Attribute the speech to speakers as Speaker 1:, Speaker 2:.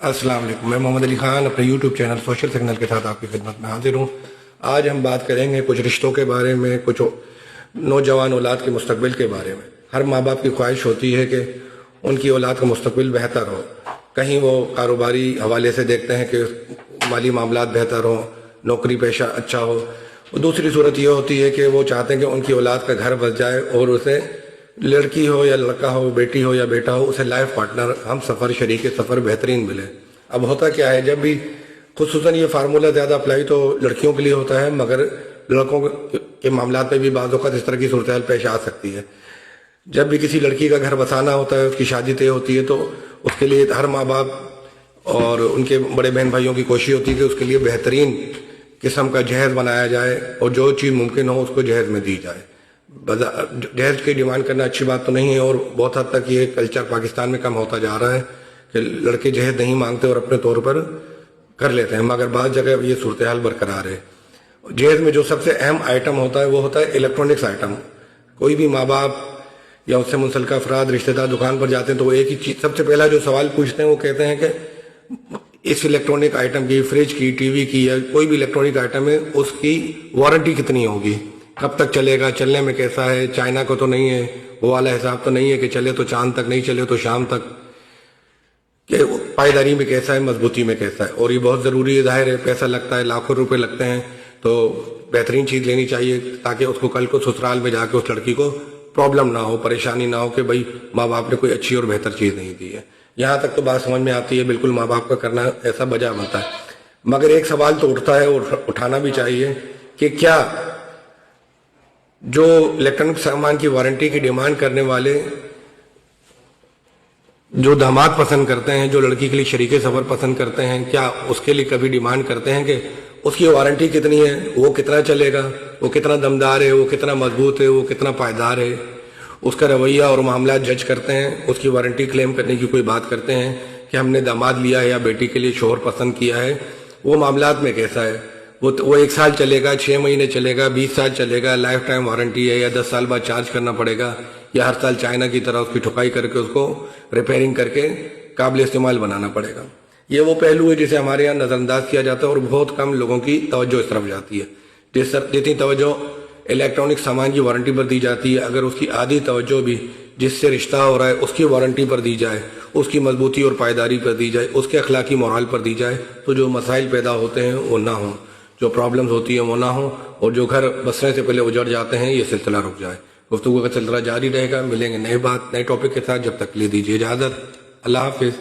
Speaker 1: अस्सलाम वालेकुम। मैं मोहम्मद अली खान अपने यूट्यूब चैनल सोशल सिग्नल के साथ आपकी खिदमत में हाजिर हूँ। आज हम बात करेंगे कुछ रिश्तों के बारे में, कुछ नौजवान औलाद के मुस्तकबिल के बारे में। हर माँ बाप की ख्वाहिश होती है कि उनकी औलाद का मुस्तकबिल बेहतर हो। कहीं वो कारोबारी हवाले से देखते हैं कि माली मामलात बेहतर हो, नौकरी पेशा अच्छा हो। दूसरी सूरत ये होती है कि वो चाहते हैं कि उनकी औलाद का घर बस जाए और उसे लड़की हो या लड़का हो, बेटी हो या बेटा हो, उसे लाइफ पार्टनर, हम सफ़र, शरीक सफ़र बेहतरीन मिले। अब होता क्या है, जब भी खुसूसन ये फार्मूला ज़्यादा अप्लाई तो लड़कियों के लिए होता है, मगर लड़कों के मामलात में भी बाज़ औक़ात इस तरह की सूरत हाल पेश आ सकती है। जब भी किसी लड़की का घर बसाना होता है, उसकी शादी तय होती है, तो उसके लिए हर माँ बाप और उनके बड़े बहन भाइयों की कोशिश होती है कि उसके लिए बेहतरीन किस्म का जहेज़ बनाया जाए और जो चीज़ मुमकिन हो उसको जहेज़ में दी जाए। जहेज की डिमांड करना अच्छी बात तो नहीं है, और बहुत हद तक ये कल्चर पाकिस्तान में कम होता जा रहा है कि लड़के जहेज नहीं मांगते और अपने तौर पर कर लेते हैं, मगर बाद जगह ये सूरत हाल बरकरार है। जहेज में जो सबसे अहम आइटम होता है वो होता है इलेक्ट्रॉनिक्स आइटम। कोई भी माँ बाप या उससे मुंसलिका अफराद, रिश्तेदार दुकान पर जाते हैं तो वो एक ही चीज, सबसे पहला जो सवाल पूछते हैं वो कहते हैं कि इस इलेक्ट्रॉनिक आइटम की, फ्रिज की, टीवी की या कोई भी इलेक्ट्रॉनिक आइटम है, उसकी वारंटी कितनी होगी, कब तक चलेगा, चलने में कैसा है। चाइना को तो नहीं है वो वाला हिसाब, तो नहीं है कि चले तो चांद तक, नहीं चले तो शाम तक, कि पायदारी में कैसा है, मजबूती में कैसा है। और ये बहुत ज़रूरी है, जाहिर है पैसा लगता है, लाखों रुपए लगते हैं, तो बेहतरीन चीज़ लेनी चाहिए ताकि उसको कल को ससुराल में जाके उस लड़की को प्रॉब्लम ना हो, परेशानी ना हो कि भाई माँ बाप ने कोई अच्छी और बेहतर चीज़ नहीं दी है। यहाँ तक तो बात समझ में आती है, बिल्कुल माँ बाप का करना ऐसा बजा बनता है। मगर एक सवाल तो उठता है और उठाना भी चाहिए कि क्या जो इलेक्ट्रॉनिक सामान की वारंटी की डिमांड करने वाले जो दामाद पसंद करते हैं, जो लड़की के लिए शरीके सफर पसंद करते हैं, क्या उसके लिए कभी डिमांड करते हैं कि उसकी वारंटी कितनी है, वो कितना चलेगा, वो कितना दमदार है, वो कितना मजबूत है, वो कितना पायदार है। उसका रवैया और मामला जज करते हैं, उसकी वारंटी क्लेम करने की कोई बात करते हैं कि हमने दामाद लिया है या बेटी के लिए शोहर पसंद किया है, वो मामलात में कैसा है, वो 1 साल चलेगा, 6 महीने चलेगा, 20 साल चलेगा, लाइफ टाइम वारंटी है, या 10 साल बाद चार्ज करना पड़ेगा, या हर साल चाइना की तरह उसकी ठुकाई करके उसको रिपेयरिंग करके काबिल इस्तेमाल बनाना पड़ेगा। ये वो पहलू है जिसे हमारे यहाँ नज़रअंदाज किया जाता है और बहुत कम लोगों की तवज्जो इस तरफ जाती है। जितनी तवज्जो इलेक्ट्रॉनिक सामान की वारंटी पर दी जाती है, अगर उसकी आधी तवज्जो भी जिससे रिश्ता हो रहा है उसकी वारंटी पर दी जाए, उसकी मजबूती और पायदारी पर दी जाए, उसके अखलाकी मोराल पर दी जाए, तो जो मसाइल पैदा होते हैं वो ना हो, जो प्रॉब्लम्स होती है वो ना हो, और जो घर बसने से पहले उजड़ जाते हैं ये सिलसिला रुक जाए। गुफ्तगू का सिलसिला जारी रहेगा। मिलेंगे नए टॉपिक के साथ, जब तक ले दीजिए इजाज़त। अल्लाह हाफिज़।